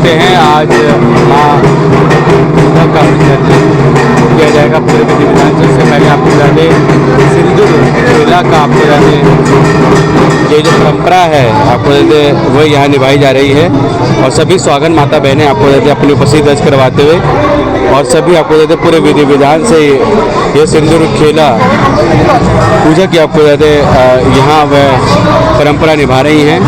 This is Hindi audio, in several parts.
सकते हैं आज माँ दुर्गा का विसर्जन किया जाएगा पूरे विधि विधान से। उससे पहले आपको बता दें सिंदूर खेला का आपको बता दें ये जो परंपरा है आपको बता वो यहाँ निभाई जा रही है और सभी स्वागत माता बहनें आपको बता अपनी उपस्थिति दर्ज करवाते हुए और सभी आपको बता पूरे विधि विधान से ये सिंदूर खेला पूजा की आपको बता यहाँ वह परंपरा निभा रही हैं।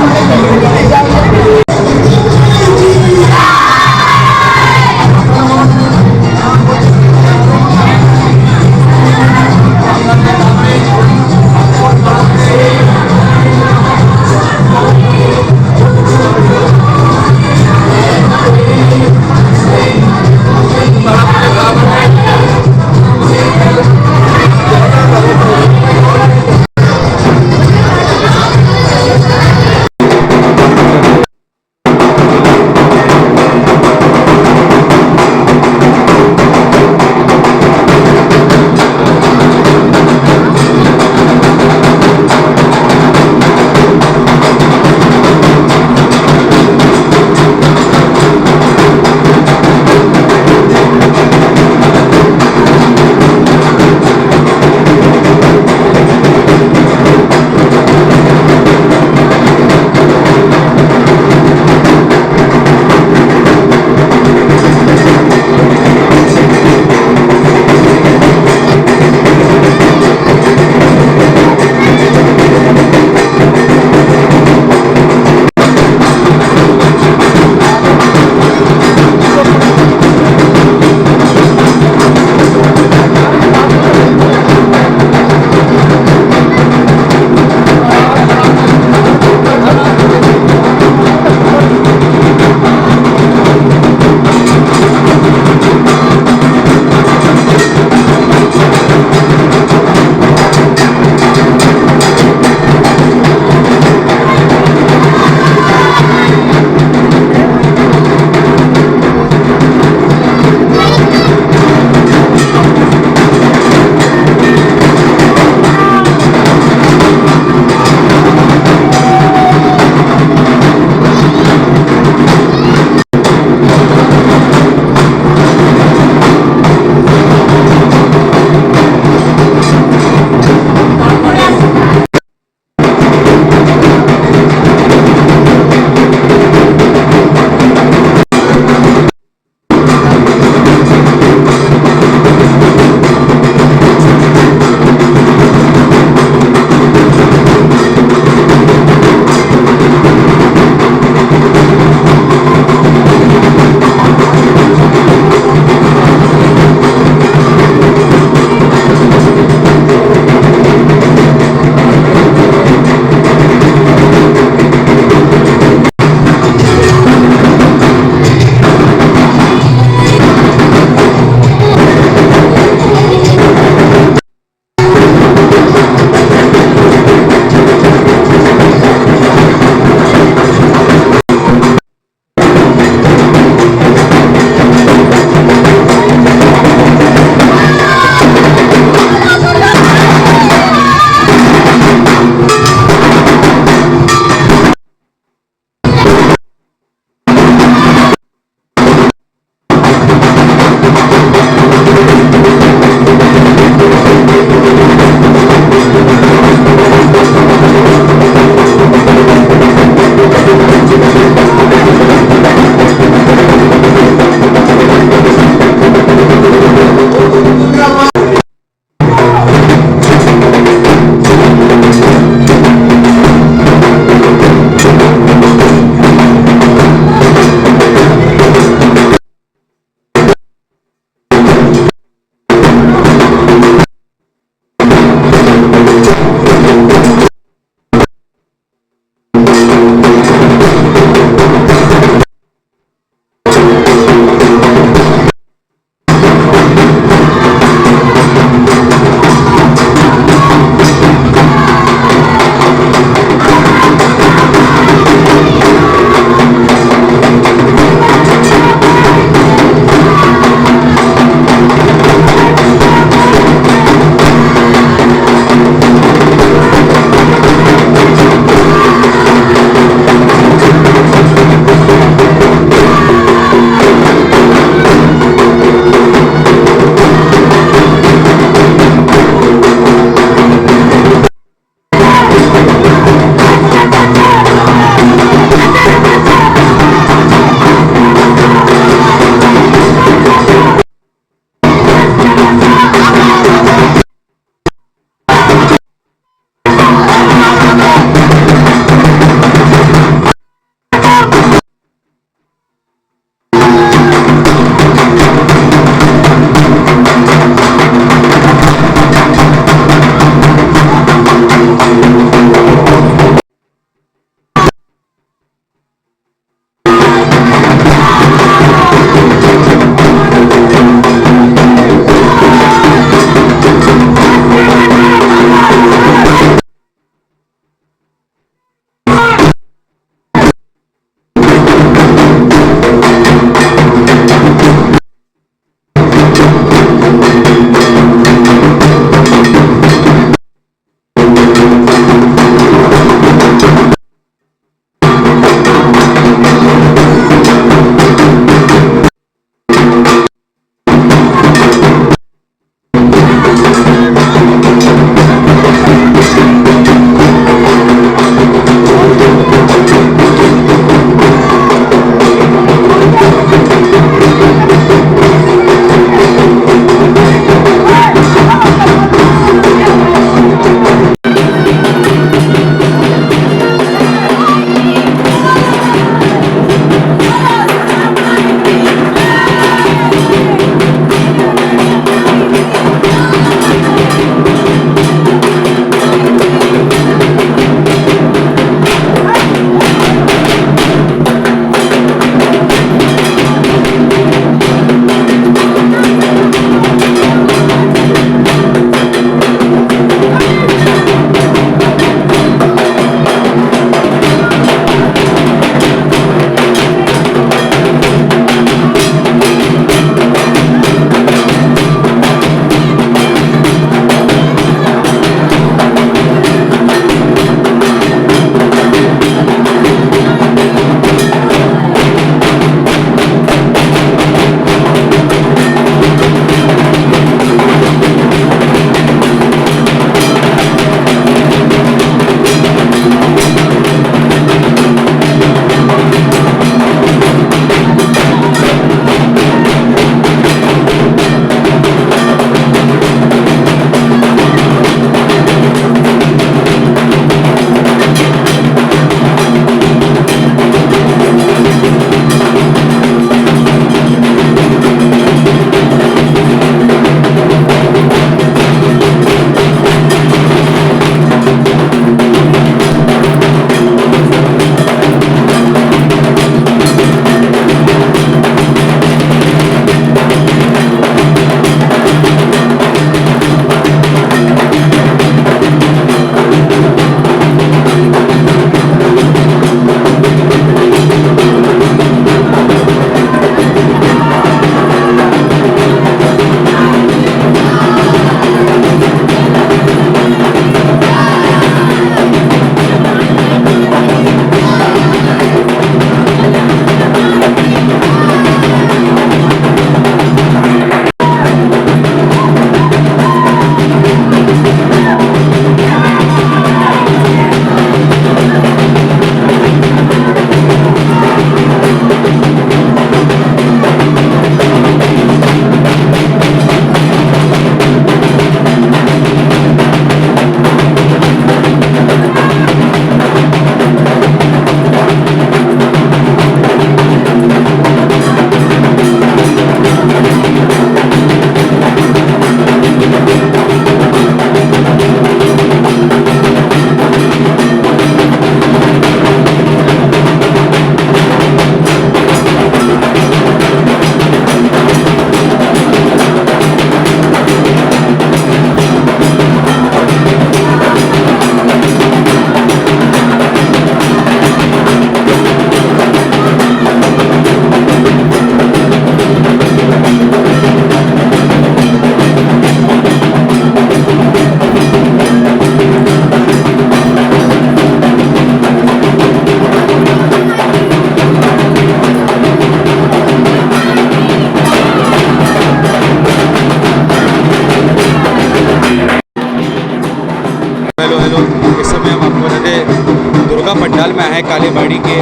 है कालीबाड़ी के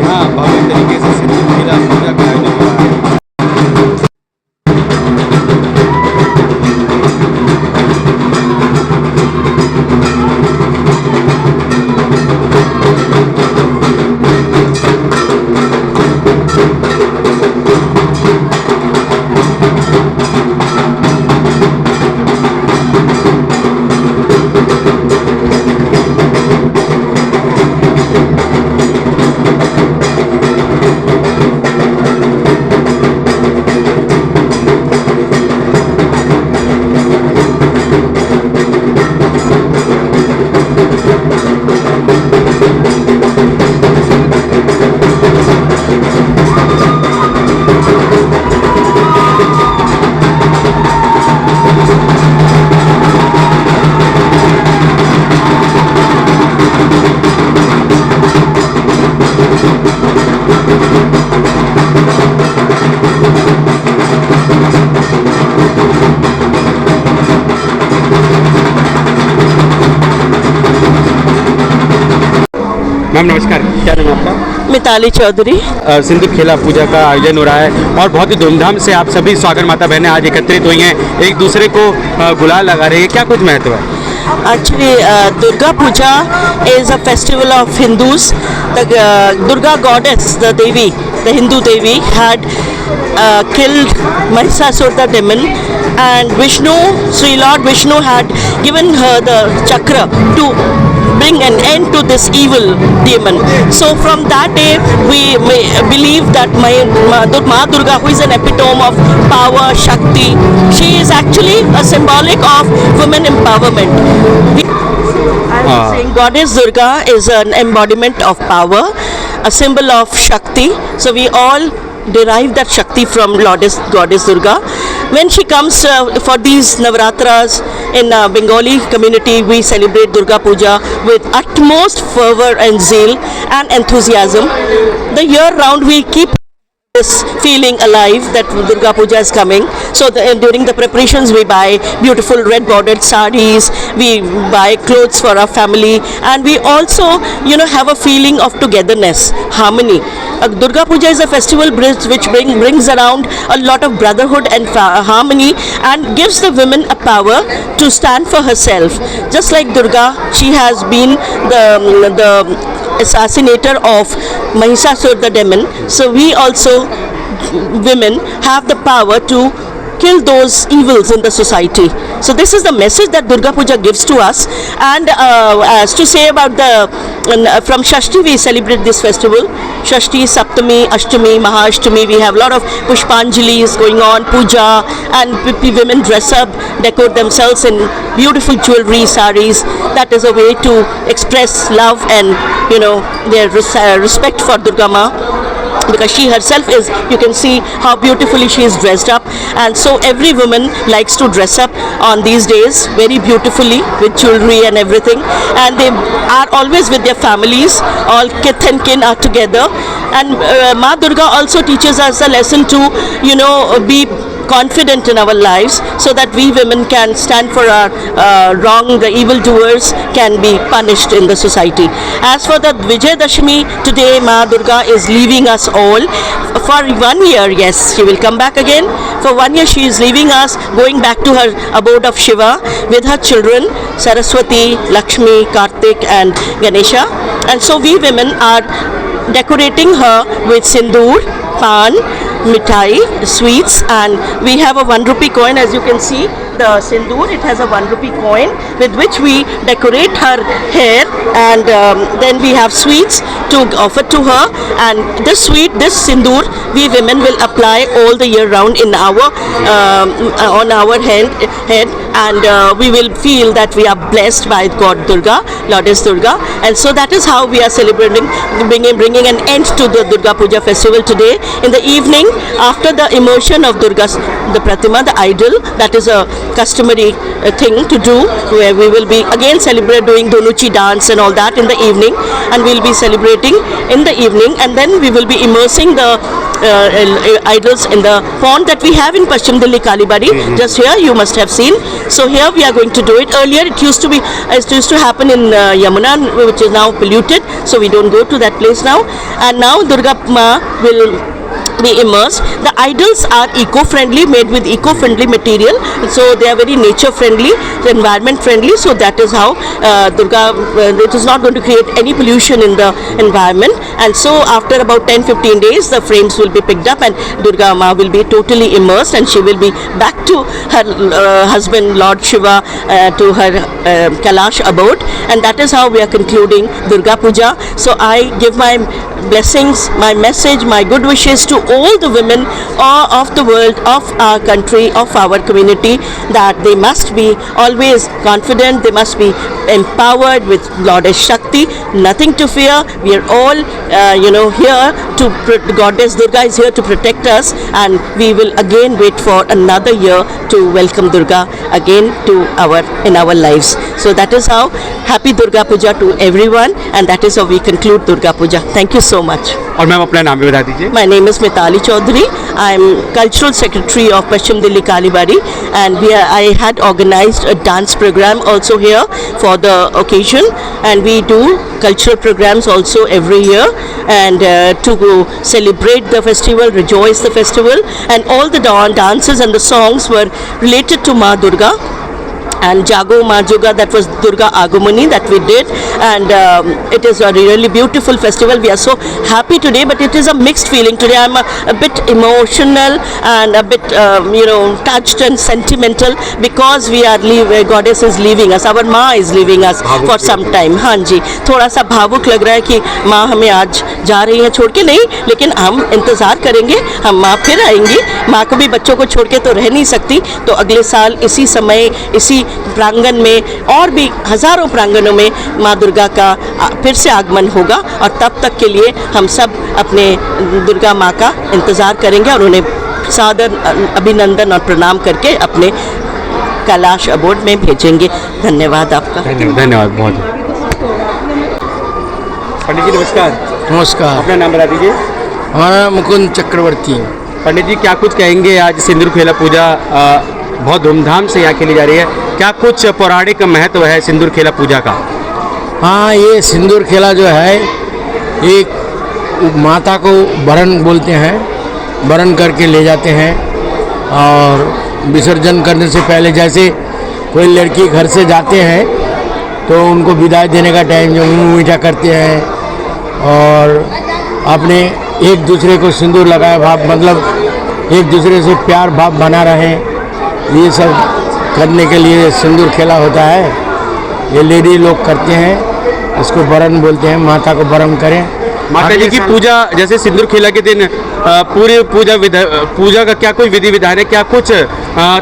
यहाँ भव्य तरीके से सिंदूर खेला पूजा का आयोजन हो रहा है। मैम नमस्कार, क्या नाम है आपका? मिताली चौधरी। सिंदूर खेला पूजा का आयोजन हो रहा है और बहुत ही धूमधाम से आप सभी स्वागत माता बहनें आज एकत्रित हुई हैं, एक दूसरे को गुलाल लगा रही है, क्या कुछ महत्व है? Actually, Durga Puja is a festival of Hindus. The Durga goddess, the Devi, the Hindu Devi, had killed Mahishasura the demon, and Vishnu, Sri Lord Vishnu, had given her the chakra to bring an end to this evil demon. So from that day, we believe that Ma Durga, who is an epitome of power, Shakti, she is actually a symbolic of women empowerment. I was saying Goddess Durga is an embodiment of power, a symbol of Shakti. So we all derive that Shakti from Goddess Durga. When she comes for these Navaratras in Bengali community, we celebrate Durga Puja with utmost fervor and zeal and enthusiasm. The year round we keep this feeling alive that Durga Puja is coming. So during the preparations we buy beautiful red bordered sarees, we buy clothes for our family, and we also have a feeling of togetherness, harmony. Durga Puja is a festival which brings around a lot of brotherhood and harmony, and gives the women a power to stand for herself. Just like Durga, she has been the assassinator of Mahishasura the demon. So we also, women, have the power to kill those evils in the society. So this is the message that Durga Puja gives to us. And as to say about from Shashti we celebrate this festival. Shashti, Saptami, Ashtami, Mahashtami, we have a lot of Pushpanjalis going on, puja, and women dress up, decorate themselves in beautiful jewelry, saris. That is a way to express love and their respect for Durga Ma, because she herself is, you can see how beautifully she is dressed up, and so every woman likes to dress up on these days very beautifully with jewelry and everything, and they are always with their families, all kith and kin are together. And Ma Durga also teaches us a lesson to be confident in our lives, so that we women can stand for our wrong, the evildoers can be punished in the society. As for the Vijayadashmi, today Ma Durga is leaving us all for 1 year. Yes, she will come back again. For 1 year she is leaving us, going back to her abode of Shiva with her children Saraswati, Lakshmi, Kartik and Ganesha. And so we women are decorating her with sindoor, pan, mithai, sweets, and we have a 1 rupee coin. As you can see, the sindoor, it has a 1 rupee coin with which we decorate her hair, and then we have sweets to offer to her. And this sindoor, we women will apply all the year round in our on our head, and we will feel that we are blessed by God Durga, Goddess Durga. And so that is how we are celebrating, bringing an end to the Durga Puja festival today. In the evening, after the immersion of Durga's, the Pratima, the idol, that is a customary thing to do, where we will be again doing Donuchi dance and all that in the evening, and we'll be celebrating in the evening, and then we will be immersing the idols in the pond that we have in Paschim Delhi Kalibari. Just here you must have seen. So here we are going to do it. Earlier it used to happen in Yamuna, which is now polluted, so we don't go to that place now. And now Durga Ma will be immersed. The idols are eco-friendly, made with eco-friendly material, so they are very nature-friendly, environment-friendly. So that is how Durga, it is not going to create any pollution in the environment. And so after about 10-15 days, the frames will be picked up, and Durga Ma will be totally immersed, and she will be back to her husband Lord Shiva, to her Kailash abode. And that is how we are concluding Durga Puja. So I give my blessings, my message, my good wishes to all the women of the world, of our country, of our community, that they must be always confident, they must be empowered with Goddess Shakti, nothing to fear. We are all here to, Goddess Durga is here to protect us, and we will again wait for another year to welcome Durga again to in our lives. So that is how, happy Durga Puja to everyone, and that is how we conclude Durga Puja. Thank you so much. और मैम अपना नाम भी बता दीजिए. My name is Mitali Chaudhary. I am Cultural Secretary of Paschim Delhi Kalibari, and I had organized a dance program also here for the occasion, and we do cultural programs also every year, and to celebrate the festival, rejoice the festival, and all the dances and the songs were related to Ma Durga. And Jago Ma Juga, that was Durga Agumani that we did, and it is a really beautiful festival. We are so happy today, but it is a mixed feeling today. I'm a bit emotional and a bit touched and sentimental, because we are Goddess is leaving us, our माँ is leaving us for some time. हाँ जी, थोड़ा सा भावुक लग रहा है कि माँ हमें आज जा रही है छोड़ के. नहीं, लेकिन हम इंतज़ार करेंगे, हम माँ फिर आएंगी. माँ कभी बच्चों को छोड़ के तो रह नहीं सकती, तो अगले साल इसी समय, इसी प्रांगण में, और भी हजारों प्रांगणों में माँ दुर्गा का फिर से आगमन होगा, और तब तक के लिए हम सब अपने दुर्गा माँ का इंतज़ार करेंगे, और उन्हें सादर अभिनंदन और प्रणाम करके अपने कैलाश अबोर्ड में भेजेंगे. धन्यवाद आपका. धन्यवाद बहुत. पंडित जी नमस्कार. नमस्कार. अपना नाम बता दीजिए. हमारा नाम मुकुंद चक्रवर्ती. पंडित जी क्या कुछ कहेंगे, आज सिंदूर खेला पूजा बहुत धूमधाम से यहाँ खेली जा रही है, क्या कुछ पौराणिक महत्व है सिंदूर खेला पूजा का? हाँ, ये सिंदूर खेला जो है, एक माता को वरण बोलते हैं, वरण करके ले जाते हैं, और विसर्जन करने से पहले जैसे कोई लड़की घर से जाते हैं तो उनको विदाई देने का टाइम जो मुँह मीठा करते हैं, और अपने एक दूसरे को सिंदूर लगाए भाव, मतलब एक दूसरे से प्यार भाव बना रहे, ये सब करने के लिए सिंदूर खेला होता है. ये लेडी लोग करते हैं, इसको वरण बोलते हैं, माता को वरण करें. माता जी की पूजा, जैसे सिंदूर खेला के दिन पूरी पूजा का क्या कोई विधि विधान है, क्या कुछ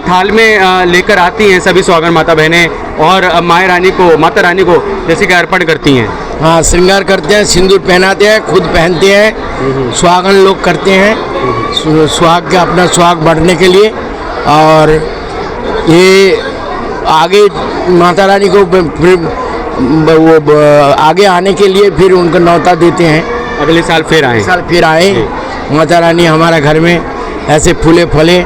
थाल में लेकर आती हैं सभी सुहागन माता बहनें, और माता रानी को जैसे कि अर्पण करती हैं? हाँ, श्रृंगार करते हैं, सिंदूर पहनाते हैं, खुद पहनते हैं, सुहागन लोग करते हैं, सुहाग का अपना सुहाग बढ़ने के लिए. और ये आगे माता रानी को वो आगे आने के लिए फिर उनको न्योता देते हैं, अगले साल फिर आए माता रानी हमारा घर में ऐसे फूले फले.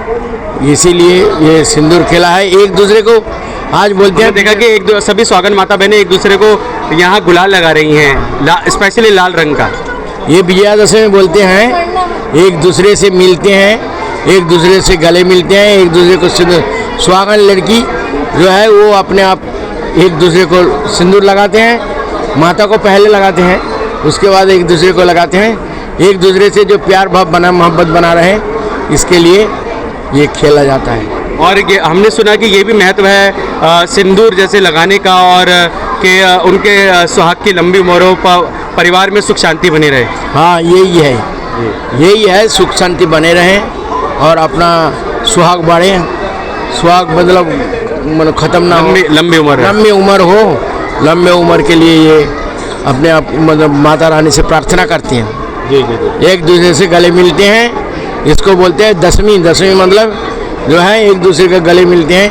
इसीलिए ये सिंदूर खेला है. एक दूसरे को आज बोलते हैं, देखा कि सभी सुहागन माता बहनें एक दूसरे को यहाँ गुलाल लगा रही हैं, स्पेशली लाल रंग का. ये विजयादशमी बोलते हैं, एक दूसरे से मिलते हैं, एक दूसरे से गले मिलते हैं, एक दूसरे को सुहागन लड़की जो है वो अपने आप एक दूसरे को सिंदूर लगाते हैं. माता को पहले लगाते हैं, उसके बाद एक दूसरे को लगाते हैं. एक दूसरे से जो प्यार भाव बना, मोहब्बत बना रहे, इसके लिए ये खेला जाता है. और ये हमने सुना कि ये भी महत्व है सिंदूर जैसे लगाने का, और कि उनके सुहाग की लंबी उम्र हो, परिवार में सुख शांति बनी रहे. हाँ, यही है, सुख शांति बने रहें और अपना सुहाग बढ़े. सुहाग मतलब ख़त्म ना हो, लंबी उम्र हो. लंबे उम्र के लिए ये अपने आप मतलब माता रानी से प्रार्थना करती हैं. जी. एक दूसरे से गले मिलते हैं, इसको बोलते हैं दशमी. दशमी मतलब जो है एक दूसरे के गले मिलते हैं.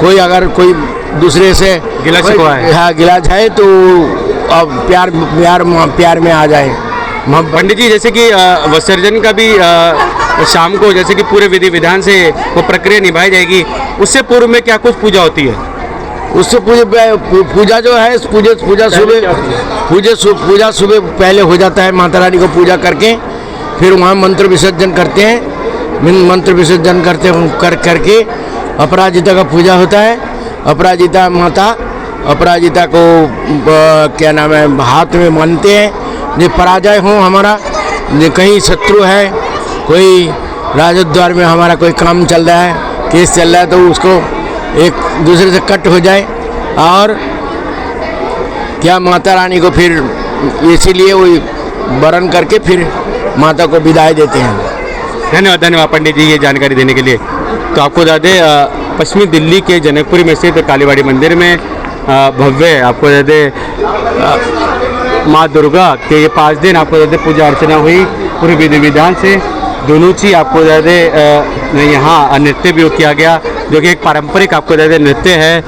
कोई अगर कोई दूसरे से गिला है तो अब प्यार में आ जाए. पंडित जी जैसे कि विसर्जन का भी शाम को जैसे कि पूरे विधि विधान से वो प्रक्रिया निभाई जाएगी, उससे पूर्व में क्या कुछ पूजा होती है? उससे पूजा जो है पूजा सुबह पहले हो जाता है। माता रानी को पूजा करके फिर वहाँ मंत्र विसर्जन करते हैं। मंत्र विसर्जन करके अपराजिता का पूजा होता है। अपराजिता माता अपराजिता को क्या नाम है हाथ में मानते हैं। जो पराजय हो हमारा, जो कहीं शत्रु है, कोई राजद्वार में हमारा कोई काम चल रहा है, केस चल रहा है, तो उसको एक दूसरे से कट हो जाए। और क्या माता रानी को फिर इसीलिए वो वरण करके फिर माता को विदाई देते हैं। धन्यवाद पंडित जी ये जानकारी देने के लिए। तो आपको बता दें पश्चिमी दिल्ली के जनकपुरी में स्थित कालीबाड़ी मंदिर में भव्य आपको बता दें माँ दुर्गा के ये 5 दिन आपको बता दें पूजा अर्चना हुई पूरे विधि विधान से। धुनुची आपको बता दें यहाँ नृत्य भी किया गया, जो कि एक पारंपरिक आपको बता दें नृत्य है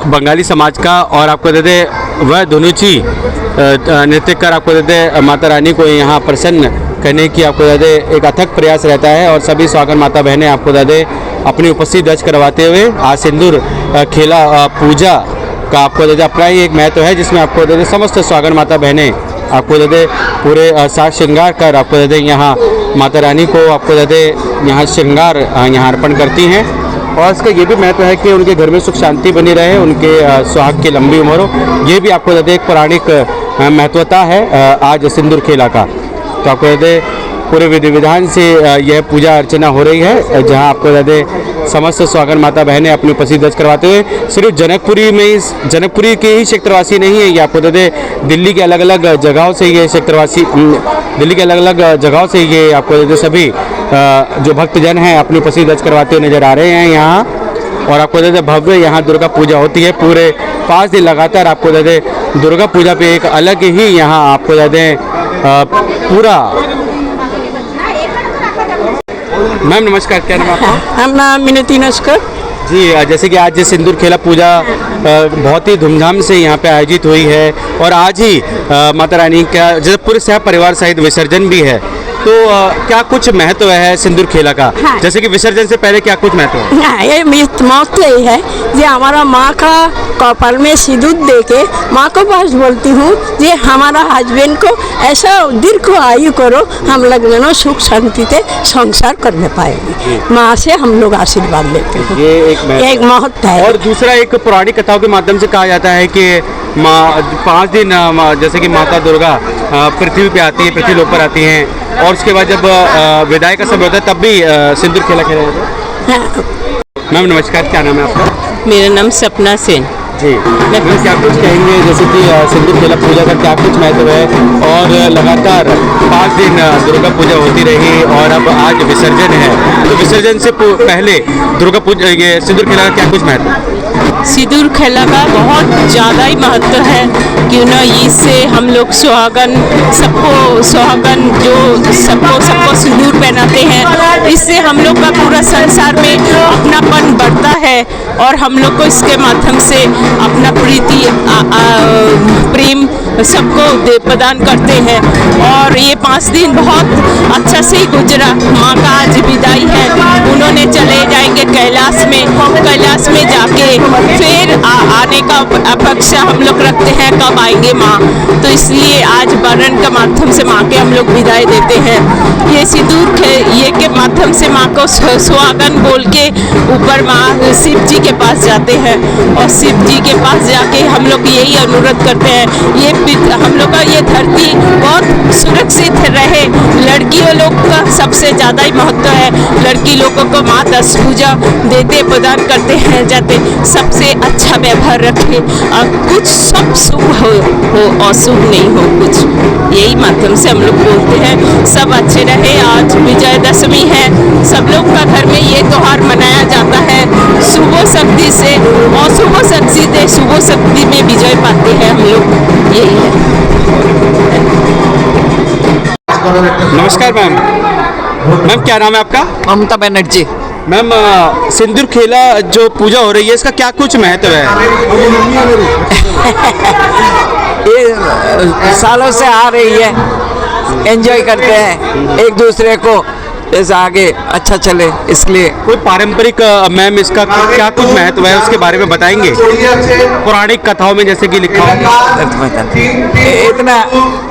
बंगाली समाज का। और आपको बता दें वह धुनुची नृत्य कर आपको बता दें माता रानी को यहाँ प्रसन्न करने की आपको बता दें एक अथक प्रयास रहता है। और सभी स्वागत माता बहनें आपको बता दें अपनी उपस्थिति दर्ज करवाते हुए आज सिंदूर खेला पूजा का आपको बता दें अपना ही एक महत्व है, जिसमें आपको बता दें समस्त स्वागत माता बहनें आपको बता दें पूरे साज श्रृंगार कर आपको बता दें यहाँ माता रानी को आपको बता दें यहाँ श्रृंगार यहाँ अर्पण करती हैं। और इसका ये भी महत्व है कि उनके घर में सुख शांति बनी रहे, उनके सुहाग की लंबी उम्र हो। ये भी आपको बता दें एक पौराणिक महत्वता है आज सिंदूर खेला का। तो आपको बता दें पूरे विधि विधान से यह पूजा अर्चना हो रही है, जहां आपको बता दें समस्त स्वागत माता बहनें अपनी उपस्थिति दर्ज करवाते हुए सिर्फ जनकपुरी के ही क्षेत्रवासी नहीं है, ये आपको बता दें दिल्ली के अलग अलग जगहों से ये क्षेत्रवासी दिल्ली के अलग अलग जगहों से ये आपको बता दें सभी जो भक्तजन हैं अपनी उपस्थिति दर्ज करवाते हुए नजर आ रहे हैं यहाँ। और आपको बता दें भव्य यहाँ दुर्गा पूजा होती है पूरे 5 दिन लगातार। आपको बता दें दुर्गा पूजा पे एक अलग ही यहाँ आपको बता दें पूरा। मैम नमस्कार, क्या नाम है आपका? हम नाम मिनती नस्कर जी। जैसे कि आज सिंदूर खेला पूजा बहुत ही धूमधाम से यहाँ पे आयोजित हुई है और आज ही माता रानी का जैसे पूरे सह परिवार सहित विसर्जन भी है, तो क्या कुछ महत्व है सिंदूर खेला का? हाँ। जैसे कि विसर्जन से पहले क्या कुछ महत्व है? हाँ, ये महत्व ये है कि हमारा माँ का कपाल में सिंदूर दे के माँ को पास बोलती हूँ कि हमारा हस्बैंड को ऐसा दीर्घ आयु करो, हम लोग दोनों सुख शांति से संसार करने पाएंगे। माँ से हम लोग आशीर्वाद लेते हैं। ये एक महत्व है। और दूसरा एक पौराणिक कथाओं के माध्यम से कहा जाता है कि 5 दिन जैसे कि माता दुर्गा पृथ्वी पे आती है, पृथ्वी लोक पर आती हैं, और उसके बाद जब विदाई का समय होता है तब भी सिंदूर खेला खेला जाता है। मैम नमस्कार, क्या नाम है आपका? मेरा नाम सपना सेन। जी मैम क्या कुछ कहेंगे जैसे कि सिंदूर खेला पूजा का क्या कुछ महत्व है? और लगातार 5 दिन दुर्गा पूजा होती रही और अब आज विसर्जन है, तो विसर्जन से पहले दुर्गा पूजा ये सिंदूर खेला का क्या कुछ महत्व है? सिंदूर खेला का बहुत ज़्यादा ही महत्व है, क्यों ना इससे हम लोग सुहागन जो सबको सिंदूर पहनाते हैं, इससे हम लोग का पूरा संसार में अपनापन बढ़ता है और हम लोग को इसके माध्यम से अपना प्रीति प्रेम सबको प्रदान करते हैं। और ये 5 दिन बहुत अच्छा से ही गुजरा। माँ का आज विदाई है, उन्होंने चले जाएंगे कैलाश में जाके फिर आने का अपेक्षा हम लोग रखते हैं कब आएंगे माँ, तो इसलिए आज वरण के माध्यम से माँ के हम लोग विदाई देते हैं। ये सिंदूर ये के माध्यम से माँ को सुहागन बोल के ऊपर माँ शिव जी के पास जाते हैं और शिव जी के पास जाके हम लोग यही अनुरोध करते हैं ये हम लोग का ये धरती बहुत सुरक्षित रहे। लड़कियों लोग का सबसे ज़्यादा ही महत्व है, लड़की लोगों को माँ 10 पूजा देते प्रदान करते हैं जाते सबसे अच्छा व्यवहार रखे और कुछ सब शुभ हो अशुभ नहीं हो कुछ, यही माध्यम से हम लोग बोलते हैं। सब अच्छे रहे। आज विजयदशमी है, सब लोग का घर में ये त्योहार मनाया जाता है। शुभ शक्ति से अशुभ शक्ति से शुभ शक्ति में विजय पाते हैं हम लोग, यही है। नमस्कार मैम, क्या नाम है आपका? ममता बनर्जी। मैम सिंदूर खेला जो पूजा हो रही है इसका क्या कुछ महत्व है? ये सालों से आ रही है, एंजॉय करते हैं एक दूसरे को ऐसा आगे अच्छा चले, इसलिए। कोई पारंपरिक मैम इसका क्या कुछ महत्व है उसके बारे में बताएंगे? पौराणिक कथाओं में जैसे कि लिखा हो। इतना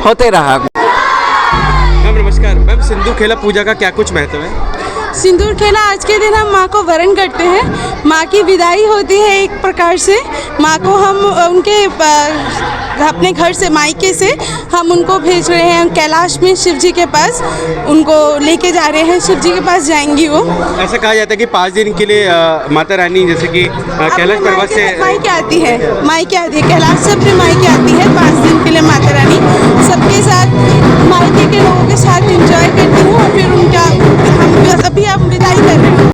होते रहा। मैम नमस्कार। मैम सिंदूर खेला पूजा का क्या कुछ महत्व है? सिंदूर खेला आज के दिन हम माँ को वरण करते हैं। माँ की विदाई होती है एक प्रकार से। माँ को हम उनके अपने घर से, मायके से हम उनको भेज रहे हैं कैलाश में शिव जी के पास, उनको लेके जा रहे हैं, शिव जी के पास जाएंगी वो। ऐसा कहा जाता है कि 5 दिन के लिए माता रानी जैसे कि कैलाश पर्वत से मायके आती है, कैलाश से अपने मायके आती है 5 दिन के लिए माता रानी। सबके साथ, मायके के लोगों के साथ एंजॉय करती हूँ और फिर